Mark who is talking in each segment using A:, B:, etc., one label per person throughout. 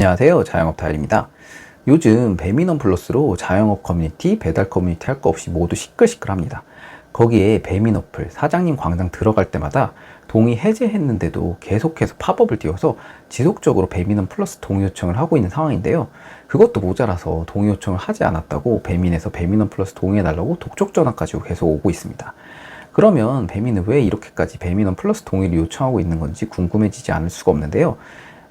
A: 안녕하세요, 자영업 다일입니다. 요즘 배민원 플러스로 자영업 커뮤니티, 배달 커뮤니티 할 거 없이 모두 시끌시끌합니다. 거기에 배민 어플 사장님 광장 들어갈 때마다 동의 해제했는데도 계속해서 팝업을 띄워서 지속적으로 배민원 플러스 동의 요청을 하고 있는 상황인데요. 그것도 모자라서 동의 요청을 하지 않았다고 배민에서 배민원 플러스 동의해달라고 독촉 전화까지 계속 오고 있습니다. 그러면 배민은 왜 이렇게까지 배민원 플러스 동의를 요청하고 있는 건지 궁금해지지 않을 수가 없는데요.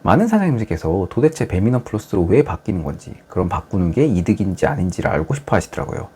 A: 많은 사장님들께서 도대체 배민원 플러스로 왜 바뀌는 건지, 그럼 바꾸는 게 이득인지 아닌지를 알고 싶어 하시더라고요.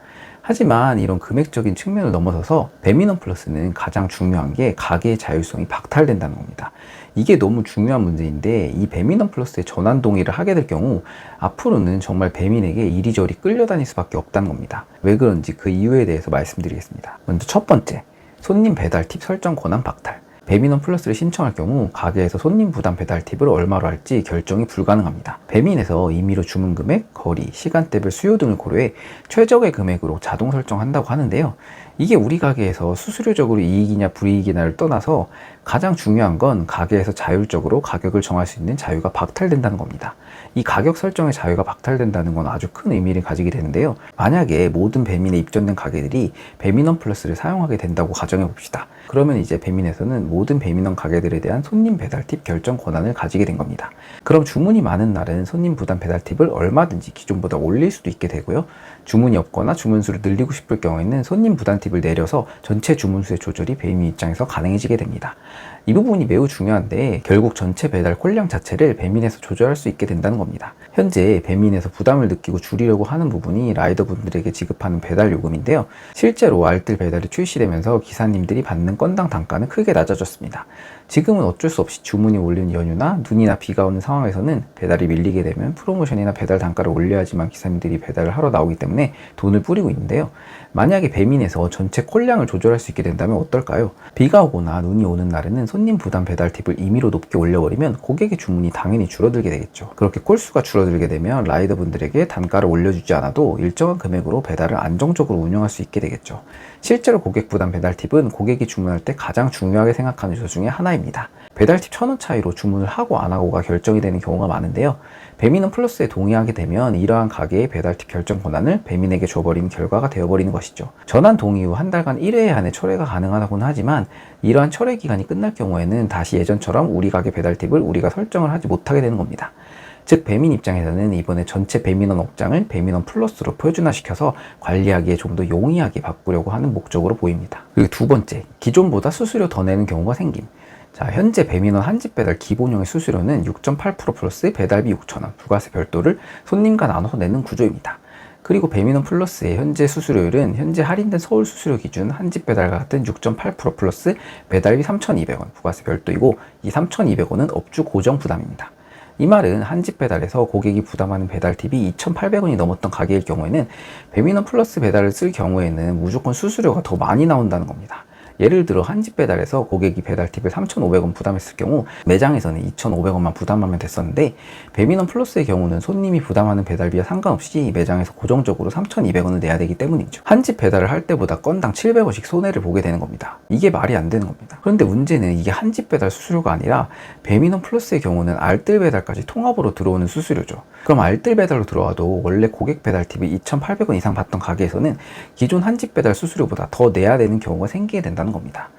A: 하지만 이런 금액적인 측면을 넘어서서 배민원 플러스는 가장 중요한 게 가게의 자율성이 박탈된다는 겁니다. 이게 너무 중요한 문제인데, 이 배민원 플러스에 전환 동의를 하게 될 경우 앞으로는 정말 배민에게 이리저리 끌려다닐 수밖에 없다는 겁니다. 왜 그런지 그 이유에 대해서 말씀드리겠습니다. 먼저 첫 번째, 손님 배달 팁 설정 권한 박탈. 배민원 플러스를 신청할 경우 가게에서 손님 부담 배달 팁을 얼마로 할지 결정이 불가능합니다. 배민에서 임의로 주문 금액, 거리, 시간대별 수요 등을 고려해 최적의 금액으로 자동 설정한다고 하는데요. 이게 우리 가게에서 수수료적으로 이익이냐 불이익이냐를 떠나서 가장 중요한 건 가게에서 자율적으로 가격을 정할 수 있는 자유가 박탈된다는 겁니다. 이 가격 설정의 자유가 박탈된다는 건 아주 큰 의미를 가지게 되는데요. 만약에 모든 배민에 입점된 가게들이 배민원 플러스를 사용하게 된다고 가정해 봅시다. 그러면 이제 배민에서는 모든 배민원 가게들에 대한 손님 배달 팁 결정 권한을 가지게 된 겁니다. 그럼 주문이 많은 날은 손님 부담 배달 팁을 얼마든지 기존보다 올릴 수도 있게 되고요. 주문이 없거나 주문수를 늘리고 싶을 경우에는 손님 부담 팁을 내려서 전체 주문수의 조절이 배민 입장에서 가능해지게 됩니다. 이 부분이 매우 중요한데 결국 전체 배달 콜량 자체를 배민에서 조절할 수 있게 된다는 겁니다. 현재 배민에서 부담을 느끼고 줄이려고 하는 부분이 라이더분들에게 지급하는 배달 요금인데요. 실제로 알뜰 배달이 출시되면서 기사님들이 받는 건당 단가는 크게 낮아졌습니다. 지금은 어쩔 수 없이 주문이 올리는 연휴나 눈이나 비가 오는 상황에서는 배달이 밀리게 되면 프로모션이나 배달 단가를 올려야지만 기사님들이 배달을 하러 나오기 때문에 돈을 뿌리고 있는데요. 만약에 배민에서 전체 콜량을 조절할 수 있게 된다면 어떨까요? 비가 오거나 눈이 오는 날에는 손님 부담 배달 팁을 임의로 높게 올려버리면 고객의 주문이 당연히 줄어들게 되겠죠. 그렇게 콜수가 줄어들게 되면 라이더분들에게 단가를 올려주지 않아도 일정한 금액으로 배달을 안정적으로 운영할 수 있게 되겠죠. 실제로 고객 부담 배달 팁은 고객이 주문할 때 가장 중요하게 생각하는 요소 중에 하나입니다. 배달팁 1,000원 차이로 주문을 하고 안 하고가 결정이 되는 경우가 많은데요. 배민원 플러스에 동의하게 되면 이러한 가게의 배달팁 결정 권한을 배민에게 줘버리는 결과가 되어버리는 것이죠. 전환 동의 후 한 달간 1회 안에 철회가 가능하다고는 하지만 이러한 철회 기간이 끝날 경우에는 다시 예전처럼 우리 가게 배달팁을 우리가 설정을 하지 못하게 되는 겁니다. 즉 배민 입장에서는 이번에 전체 배민원 업장을 배민원 플러스로 표준화시켜서 관리하기에 좀 더 용이하게 바꾸려고 하는 목적으로 보입니다. 그리고 두 번째, 기존보다 수수료 더 내는 경우가 생김. 자, 현재 배민원 한집 배달 기본형의 수수료는 6.8% 플러스 배달비 6,000원, 부가세 별도를 손님과 나눠서 내는 구조입니다. 그리고 배민원 플러스의 현재 수수료율은 현재 할인된 서울 수수료 기준 한집 배달과 같은 6.8% 플러스 배달비 3,200원, 부가세 별도이고 이 3,200원은 업주 고정 부담입니다. 이 말은 한집 배달에서 고객이 부담하는 배달 팁이 2,800원이 넘었던 가게일 경우에는 배민원 플러스 배달을 쓸 경우에는 무조건 수수료가 더 많이 나온다는 겁니다. 예를 들어 한집 배달에서 고객이 배달 팁을 3,500원 부담했을 경우 매장에서는 2,500원만 부담하면 됐었는데 배민원 플러스의 경우는 손님이 부담하는 배달비와 상관없이 매장에서 고정적으로 3,200원을 내야 되기 때문이죠. 한집 배달을 할 때보다 건당 700원씩 손해를 보게 되는 겁니다. 이게 말이 안 되는 겁니다. 그런데 문제는 이게 한집 배달 수수료가 아니라 배민원 플러스의 경우는 알뜰 배달까지 통합으로 들어오는 수수료죠. 그럼 알뜰 배달로 들어와도 원래 고객 배달 팁이 2,800원 이상 받던 가게에서는 기존 한집 배달 수수료보다 더 내야 되는 경우가 생기게 된다는 겁니다.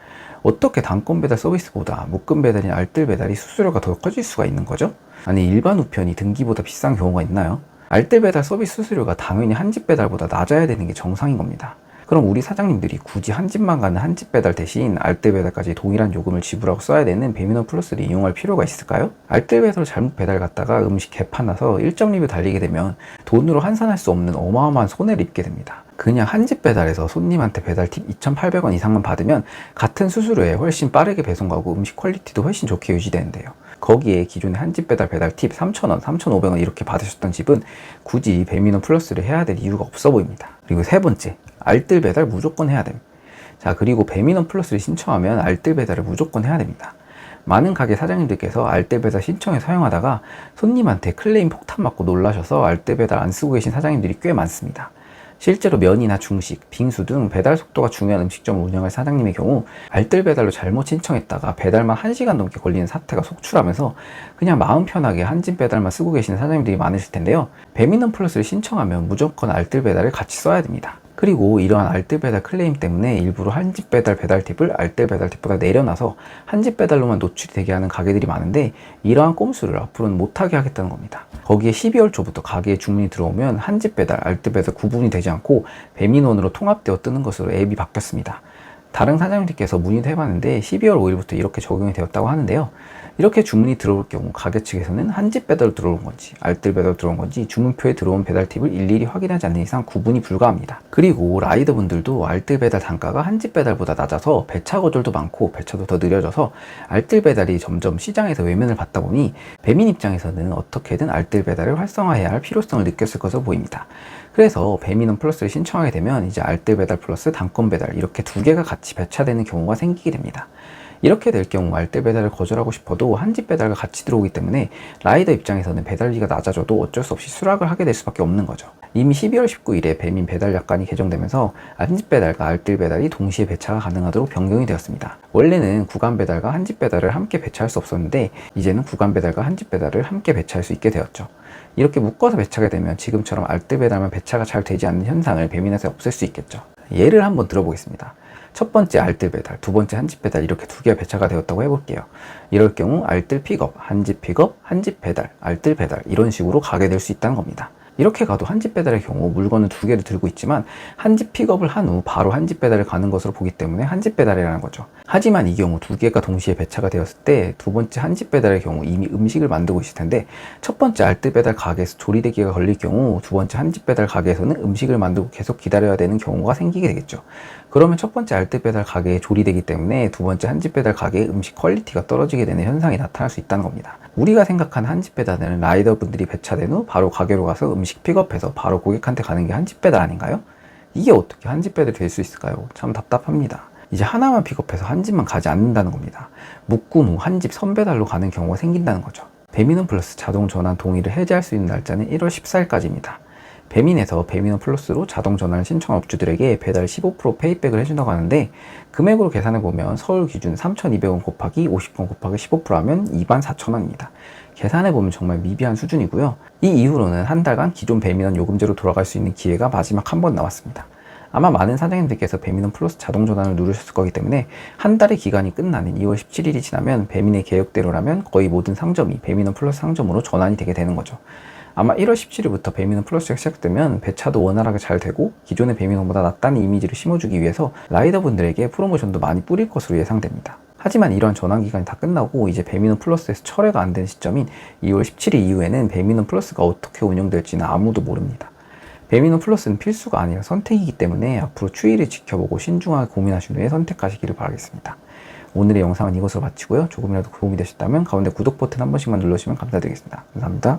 A: 어떻게 단건 배달 서비스보다 묶음 배달인 알뜰 배달이 수수료가 더 커질 수가 있는 거죠? 아니 일반 우편이 등기보다 비싼 경우가 있나요? 알뜰 배달 서비스 수수료가 당연히 한집 배달보다 낮아야 되는 게 정상인 겁니다. 그럼 우리 사장님들이 굳이 한 집만 가는 한집 배달 대신 알뜰 배달까지 동일한 요금을 지불하고 써야 되는 배민원 플러스를 이용할 필요가 있을까요? 알뜰 배달로 잘못 배달 갔다가 음식 개판 나서 1점 리뷰 달리게 되면 돈으로 환산할 수 없는 어마어마한 손해를 입게 됩니다. 그냥 한집 배달에서 손님한테 배달 팁 2,800원 이상만 받으면 같은 수수료에 훨씬 빠르게 배송 가고 음식 퀄리티도 훨씬 좋게 유지되는데요. 거기에 기존에 한집 배달 팁 3,000원, 3,500원 이렇게 받으셨던 집은 굳이 배민원 플러스를 해야 될 이유가 없어 보입니다. 그리고 세 번째, 알뜰 배달 무조건 해야 됩니다. 자, 그리고 배민원 플러스를 신청하면 알뜰 배달을 무조건 해야 됩니다. 많은 가게 사장님들께서 알뜰 배달 신청해 사용하다가 손님한테 클레임 폭탄 맞고 놀라셔서 알뜰 배달 안 쓰고 계신 사장님들이 꽤 많습니다. 실제로 면이나 중식, 빙수 등 배달 속도가 중요한 음식점을 운영할 사장님의 경우 알뜰 배달로 잘못 신청했다가 배달만 1시간 넘게 걸리는 사태가 속출하면서 그냥 마음 편하게 한집 배달만 쓰고 계시는 사장님들이 많으실 텐데요. 배민원 플러스를 신청하면 무조건 알뜰 배달을 같이 써야 됩니다. 그리고 이러한 알뜰 배달 클레임 때문에 일부러 한집 배달 배달 팁을 알뜰 배달 팁보다 내려놔서 한집 배달로만 노출이 되게 하는 가게들이 많은데, 이러한 꼼수를 앞으로는 못하게 하겠다는 겁니다. 거기에 12월 초부터 가게에 주문이 들어오면 한집 배달, 알뜰 배달 구분이 되지 않고 배민원으로 통합되어 뜨는 것으로 앱이 바뀌었습니다. 다른 사장님들께서 문의도 해봤는데 12월 5일부터 이렇게 적용이 되었다고 하는데요. 이렇게 주문이 들어올 경우 가게 측에서는 한집 배달로 들어온 건지 알뜰 배달로 들어온 건지 주문표에 들어온 배달 팁을 일일이 확인하지 않는 이상 구분이 불가합니다. 그리고 라이더분들도 알뜰 배달 단가가 한집 배달보다 낮아서 배차 거절도 많고 배차도 더 느려져서 알뜰 배달이 점점 시장에서 외면을 받다 보니 배민 입장에서는 어떻게든 알뜰 배달을 활성화해야 할 필요성을 느꼈을 것으로 보입니다. 그래서 배민원 플러스를 신청하게 되면 이제 알뜰 배달 플러스 단건 배달 이렇게 두 개가 같이 배차되는 경우가 생기게 됩니다. 이렇게 될 경우 알뜰 배달을 거절하고 싶어도 한집 배달과 같이 들어오기 때문에 라이더 입장에서는 배달비가 낮아져도 어쩔 수 없이 수락을 하게 될 수밖에 없는 거죠. 이미 12월 19일에 배민 배달 약관이 개정되면서 한집 배달과 알뜰 배달이 동시에 배차가 가능하도록 변경이 되었습니다. 원래는 구간 배달과 한집 배달을 함께 배차할 수 없었는데 이제는 구간 배달과 한집 배달을 함께 배차할 수 있게 되었죠. 이렇게 묶어서 배차가 되면 지금처럼 알뜰 배달만 배차가 잘 되지 않는 현상을 배민에서 없앨 수 있겠죠. 예를 한번 들어보겠습니다. 첫 번째 알뜰 배달, 두 번째 한집 배달 이렇게 두 개가 배차가 되었다고 해볼게요. 이럴 경우 알뜰 픽업, 한집 픽업, 한집 배달, 알뜰 배달 이런 식으로 가게 될 수 있다는 겁니다. 이렇게 가도 한집 배달의 경우 물건은 두 개를 들고 있지만 한집 픽업을 한 후 바로 한집 배달을 가는 것으로 보기 때문에 한집 배달이라는 거죠. 하지만 이 경우 두 개가 동시에 배차가 되었을 때 두 번째 한집 배달의 경우 이미 음식을 만들고 있을 텐데 첫 번째 알뜰 배달 가게에서 조리대기가 걸릴 경우 두 번째 한집 배달 가게에서는 음식을 만들고 계속 기다려야 되는 경우가 생기게 되겠죠. 그러면 첫 번째 알뜰 배달 가게에 조리되기 때문에 두 번째 한집 배달 가게의 음식 퀄리티가 떨어지게 되는 현상이 나타날 수 있다는 겁니다. 우리가 생각하는 한집 배달은 라이더분들이 배차된 후 바로 가게로 가서 음식 픽업해서 바로 고객한테 가는 게 한집 배달 아닌가요? 이게 어떻게 한집 배달이 될 수 있을까요? 참 답답합니다. 이제 하나만 픽업해서 한 집만 가지 않는다는 겁니다. 묶은 후 한 집 선배달로 가는 경우가 생긴다는 거죠. 배민원 플러스 자동 전환 동의를 해제할 수 있는 날짜는 1월 14일까지입니다. 배민에서 배민원 플러스로 자동 전환을 신청한 업주들에게 배달 15% 페이백을 해준다고 하는데, 금액으로 계산해보면 서울 기준 3,200원 곱하기 50원 곱하기 15%하면 24,000원입니다. 계산해보면 정말 미비한 수준이고요. 이 이후로는 한 달간 기존 배민원 요금제로 돌아갈 수 있는 기회가 마지막 한 번 남았습니다. 아마 많은 사장님들께서 배민원 플러스 자동 전환을 누르셨을 거기 때문에 한 달의 기간이 끝나는 2월 17일이 지나면 배민의 계획대로라면 거의 모든 상점이 배민원 플러스 상점으로 전환이 되게 되는 거죠. 아마 1월 17일부터 배민원 플러스가 시작되면 배차도 원활하게 잘 되고 기존의 배민원보다 낫다는 이미지를 심어주기 위해서 라이더분들에게 프로모션도 많이 뿌릴 것으로 예상됩니다. 하지만 이러한 전환 기간이 다 끝나고 이제 배민원 플러스에서 철회가 안 된 시점인 2월 17일 이후에는 배민원 플러스가 어떻게 운영될지는 아무도 모릅니다. 배민원 플러스는 필수가 아니라 선택이기 때문에 앞으로 추이를 지켜보고 신중하게 고민하신 후에 선택하시기를 바라겠습니다. 오늘의 영상은 이것으로 마치고요. 조금이라도 도움이 되셨다면 가운데 구독 버튼 한 번씩만 눌러주시면 감사드리겠습니다. 감사합니다.